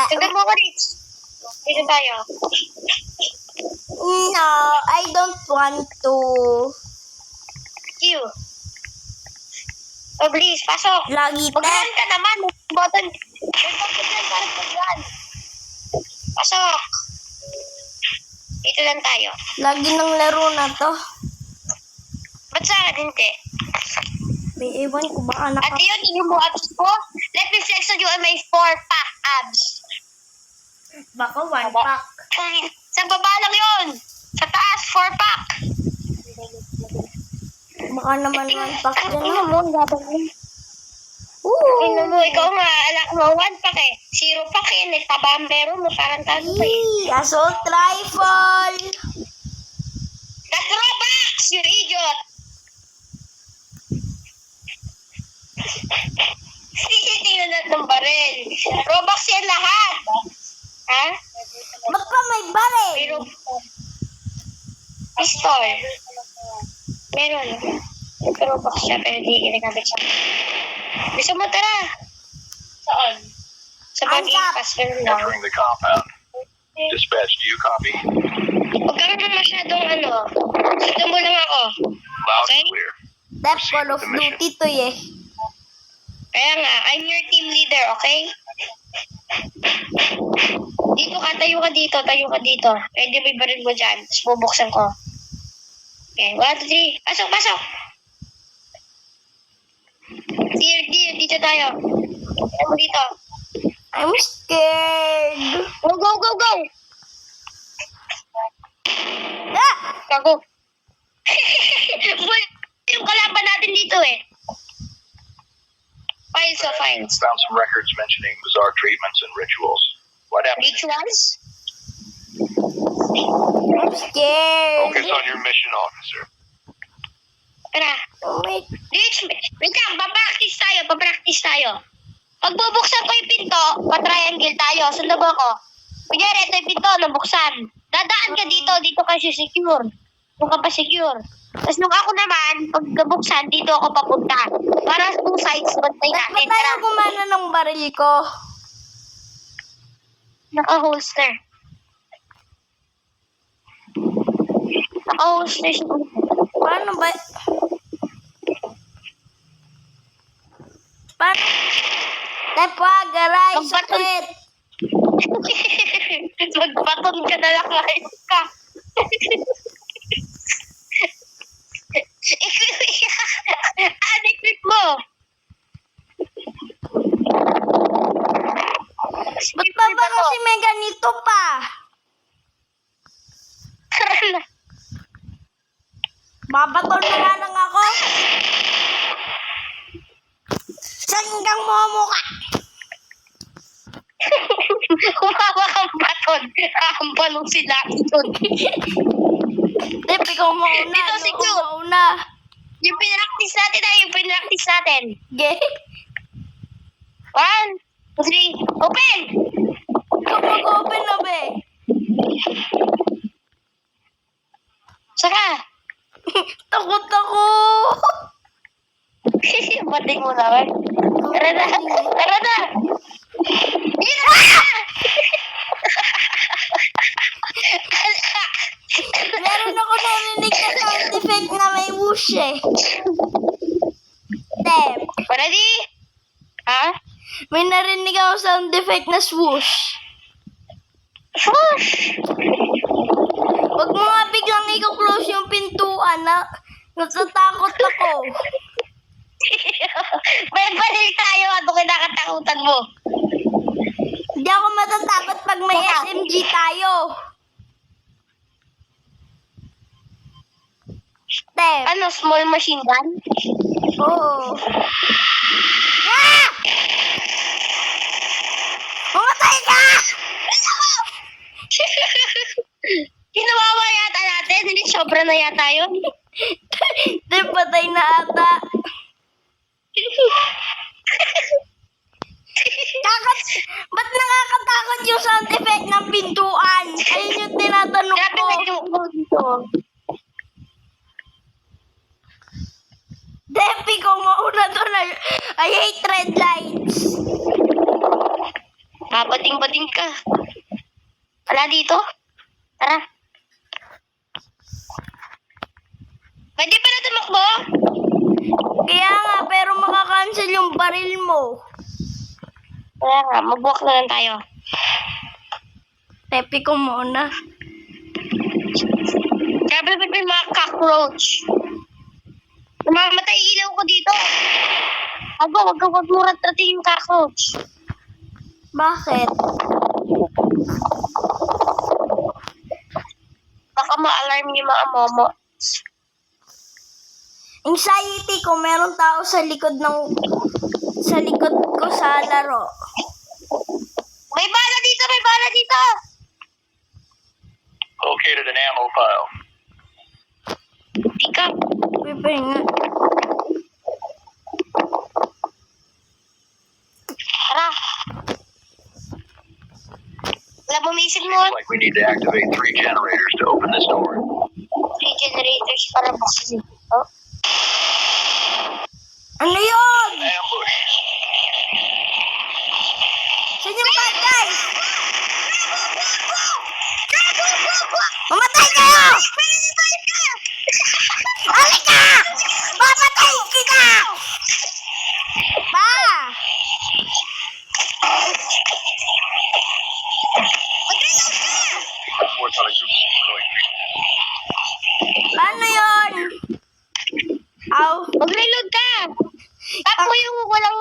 Sundan mo ako, Rich. Dito tayo. No, I don't want to. Q. Oh, please, pasok. Lagi Mag-run ka naman. Button. May button yan para mag-run. Pasok. Dito lang tayo. Lagi ng laro na to. Ba't sa akin hindi? May ewan ko baka At yun, tingnan mo abs ko. Let me flex on you on my 4-pack abs. Baka 1 pack. Sa baba lang yun. Sa taas, 4-pack. Baka naman 1 pack Ang dyan. ino mo, ang gabang mo. Ino mo, ikaw nga, alak mo, 1 pack eh. 0 pack eh, nagpabambero mo, parang talo pa eh. Assault rifle. That's Robux, you idiot! Tingnan natin ng baril. Robux yan lahat. Ha? Ba't pa may baril? Pero, pistol. Meron. Robux siya, pero di ginagamit siya. Gusto mo, tara. Saan? Sa pag-ipas, ganun lang. Entering the compound. Dispatch, do you copy? Huwag ka naman masyadong Sundan mo lang ako. Loud Okay? and clear. That Call of Duty to eh. Kaya nga, I'm your team leader, okay? Dito ka, tayo ka dito. Pwede mo ibaril mo dyan. Tapos bubuksan ko. Okay, 1, 2, 3. Pasok, pasok! Dito tayo. Ano mo dito? I'm scared. Go, go, go, go! Ah! Kago. Yung kalaban natin dito eh. Files. Found some records mentioning bizarre treatments and rituals. What happened? Rituals? I'm scared. Focus on your mission, officer. Tara. Oh my... Rich, wait lang, papractice tayo. Pag bubuksan ko yung pinto, pa-triangle tayo, sundan mo ako. Kunyari, ito yung pinto, nabuksan. Dadaan ka dito ka secure. Doon ka pa secure. Tapos nung ako naman, pag nabuksan, dito ako papunta. Para 2 sides, bantay Ba't natin. tayo gumana ng baril ko? Naka-holster. Naka-holster siya. Paano ba? Paano? Tepwag, aray, Magbaton. sakit. Magbaton ka na lang kahit ka. Ano-equip mo? Ba't pa ba kasi may ganito pa? Babaton na nga lang ako. Sanggang mo mukha. Kumawa kang baton. Kahambalong sila doon. Tep, ikaw mauna. Dito si Q. Mauna. Yung pinractice natin. Gay? 1, 2, 3, open! Ikaw mag-open na be. Saka! Takot ako. Bating mo naman. Tara na! Dito na! Meron ako narinig na sound effect na may whoosh eh. Tep, Ready? Ha? may narinig ako sound effect na swoosh. Whoosh! Huwag mo nga biglang i-close yung pintuan na natatakot ako. May baril tayo. Ano kinakatakutan mo? Hindi ako matatakot pag may SMG tayo. Tep, Ano, small machine gun? oo. Ah! Mamatay ka! Kinawawa yata natin. Hindi, sobra na yata yun. Tep, patay na ata. Ba't nakakatakot yung sound effect ng pintuan? Ayun yung tinatanong Grabe ko. na yung ulo dito. Depi ko mauna doon. I hate red lights. Babating-bating ka. Wala dito? Tara. Pwede pala tumakbo? Kaya nga, pero makakancel yung baril mo. Kaya nga, mag-walk na lang tayo. Tepi ko muna. Grabe ba yung mga cockroach? Namamatay ilaw ko dito. Wag mo ratratin yung cockroach. Bakit? Baka ma-alarm yung mga momo. Anxiety ko, meron tao sa likod ko sa laro. May bala dito, may bala dito! Located an ammo pile. Pick up. Pipi nga. Tara. Wala bumisig mo. Looks like we need to activate 3 generators to open this door. 3 generators para buksan dito. Ano yun? Ambush. Saan yung bad guys? Mamatay kayo! Halika! Papatayin kita! Pa! Reports on a group of humanoid creatures. Paano yun? Aw, Mag-reload ka! Tap mo yung walang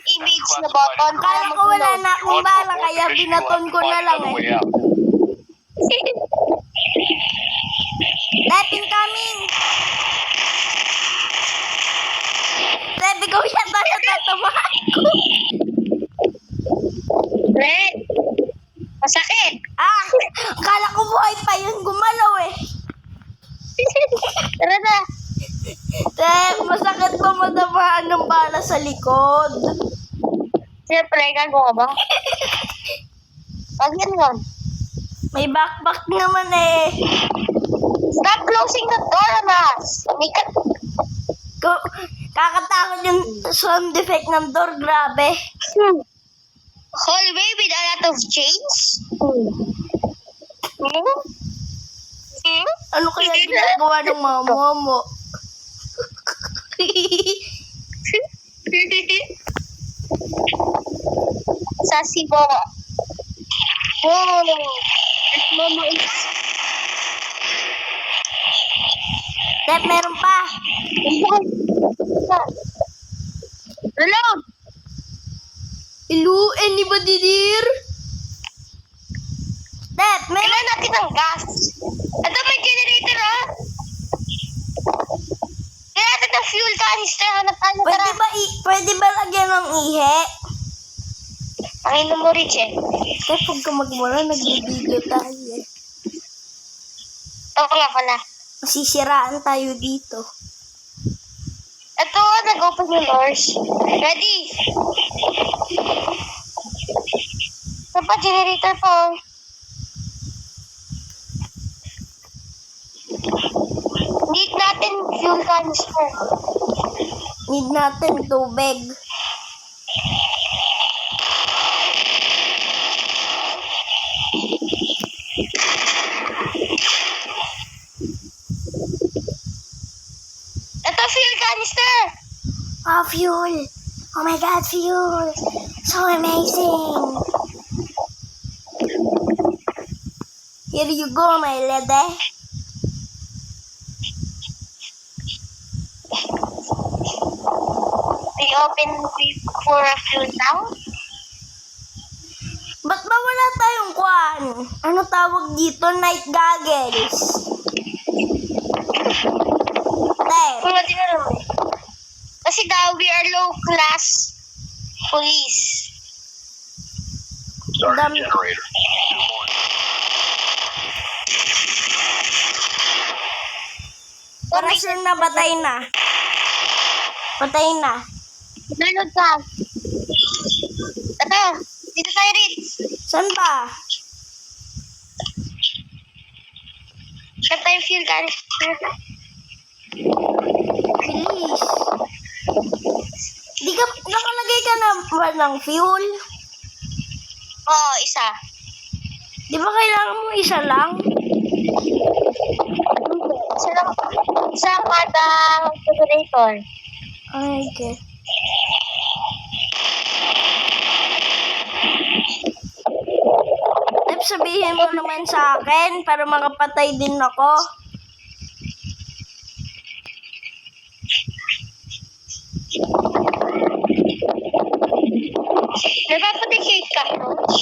image na button. kala ko wala na akong bala kaya binaton ko na lang Way eh. out. Lep incoming! Lep, ikaw yata yung tatamaan ko. Red! Masakit! Ah, kala ko buhay pa yun, gumalaw eh. Tara na! Lep, masakit ba matamaan ng bala sa likod? Siyempre, gago ka ba? Wag yan yun. May backpack naman eh. Stop closing the door, Anas! Kakatakot yung sound effect ng door, grabe. Hallway with a lot of chains? Ano kaya ginagawa ng mga momo? Sassy Momo. Wow! This Momo is... Lep, meron pa. Reload! Hello, anybody there? Lep, meron. Kailangan natin ng gas. Ito may generator, ha? Kailangan natin ng fuel canister. Hanap tayo, tara. Pwede ba lagyan ng ihe? Panginoon mo, Rich, eh. Kaya pag ka magmula, nag-video tayo eh. Oo nga pala. Masisiraan tayo dito. Ito, nag-open yung doors. Ready? Ito pa, generator po. Need natin fuel canister. Need natin tubig. Ito, fuel canister. Oh, fuel! Oh my god, fuel! So amazing! Here you go, my lady. We open for a fuel now. Ba't ba wala tayong kwan? Ano tawag dito? Night goggles. Kung natin na naman. Kasi daw, we are low-class police. Start Dami. generator. 2 more. Para sure na patay na. Patay na. Reload ka. Ito, dito tayo rin. Saan ba? Shut tayo fuel canister. Bilis. Di ka, nakalagay ka na ba ng fuel? Oo, isa. Di ba kailangan mo isa lang? Isa lang. Isa kada generator. Ay, okay. Tep, sabihin mo naman sa akin para makapatay din ako. Nagpapatikate ka, Coach?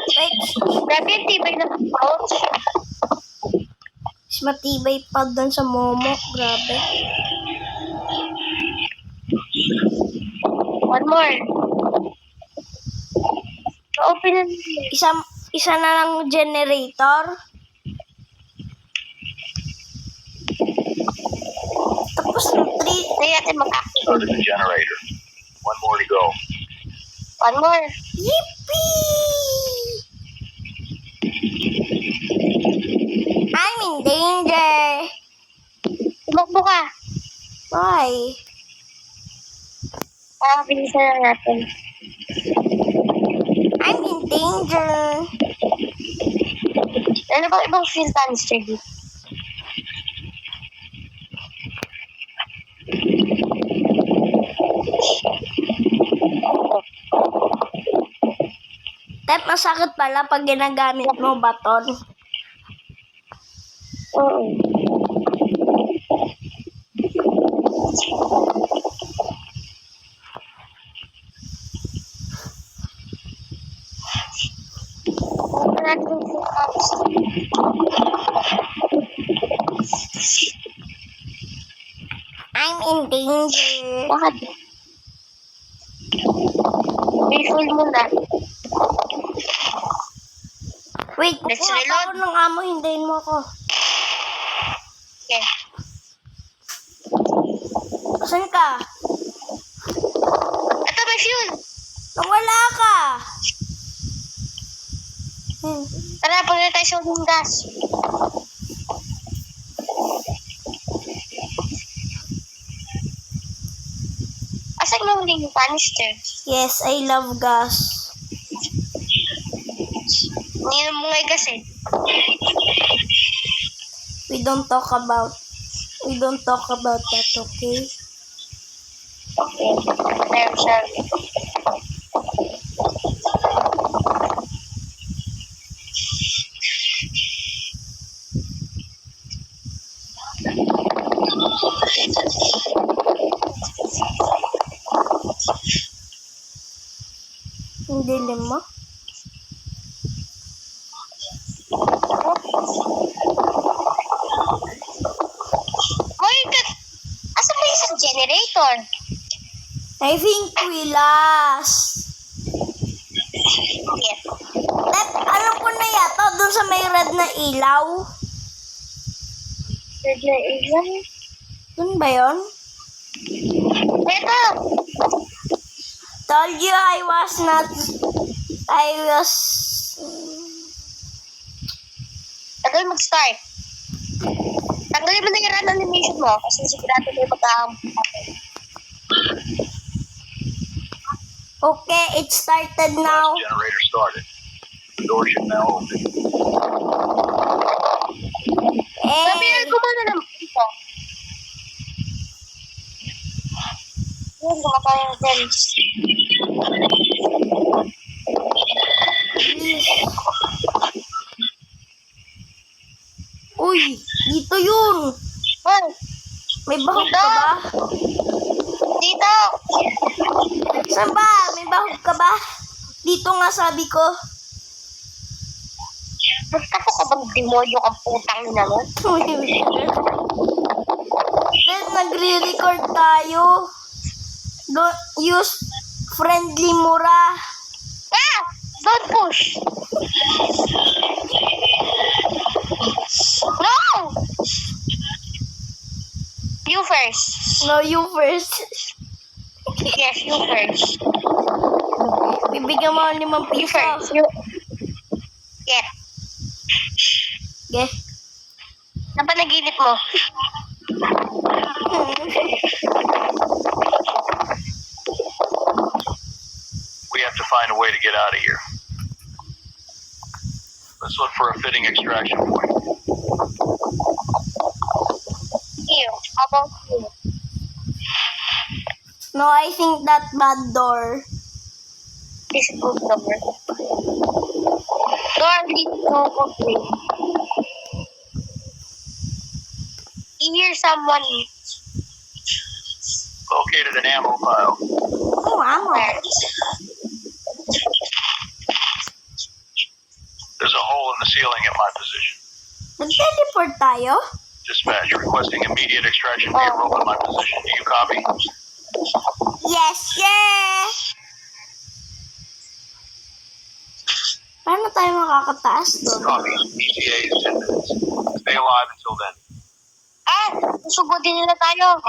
Wait, Grabe yung tibay ng Coach. mas matibay pa doon sa Momo. Grabe. One more. Open na. Isa na lang generator. Tapos na 3. Hindi natin mag-activate. Started the generator. One more to go. One more. Yippee! I'm in danger. Tumakbo ka. Why? Bilisan lang natin. I'm in danger. Ano bang ibang fuel canister dito? Tep, masakit pala pag ginagamit mo baton. Oo. Ano natin yung fuel canister? I'm in danger. Bakit? Refill muna. Wait, Let's kukuha reload. ako ng amo, hintayin mo ako. Okay. Saan ka? Ito, may fuel. Nawala ka. Tara, punta tayo sa huling gas. Asan yung huling canister? Yes, I love gas. Hindi na mga gas eh. We don't talk about that, okay? Okay. There, sorry. Hindi lima. Hoy, asan ba yung isang generator? I think we lost. Okay. Tep, alam ko na yata dun sa may red na ilaw. Red na ilan? Dun ba yun? Ito! Told you I was. Tagal mag-start. Tanggalin mo na yung run animation mo kasi sigurado may mag-aampo. Okay, it started now. Last generator started. The door should now open. Sabi Eh, na gumana ng ito. Yun, gumana yung lens. uy, dito yun. Hoy, May bahog ka ba? dito! Saan ba? May bahog ka ba? Dito nga sabi ko. Magtapo ka bang demonyo kang putang ina mo? Then, nagre-record tayo. Don't use friendly mura. Ah! Don't push! No! You first. No, you first. Yes, you first. Bibigyan mo ng 5 You piso. first. You... Yeah. Okay. Napanaginip mo. We have to find a way to get out of here. Let's look for a fitting extraction point. You. How about you? No, I think that bad door. This is good number. Door leads to complete. You hear someone Located an ammo pile. Oh, amo. There's a hole in the ceiling at my position. Nag-teleport tayo? Dispatch requesting immediate extraction vehicle at my position. Do you copy? Yes, yes! Paano tayo makakataas doon? Copy. ETA is 10 minutes. Stay alive until then. Susugutin nila tayo.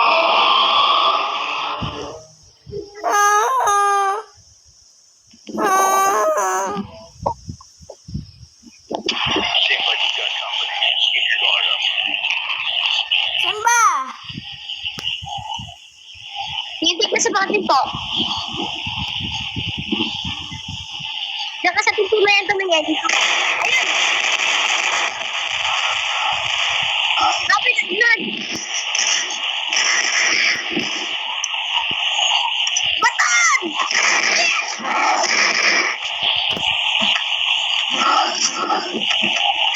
Ah, ah. Seems like you've got company. Keep your guard up. Saan ba? Hindi ka sa mga pinto. Diyan ka sa pinto na yan tumingin. Ayun. Kapit na yun. Baton!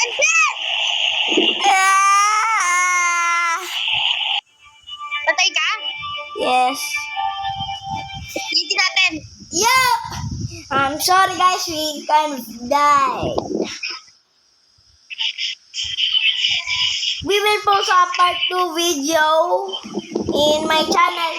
Andyan! Ah! Patay ka? Yes. Hindi natin. Yup! I'm sorry guys, we kind of died. We will post a part 2 video in my channel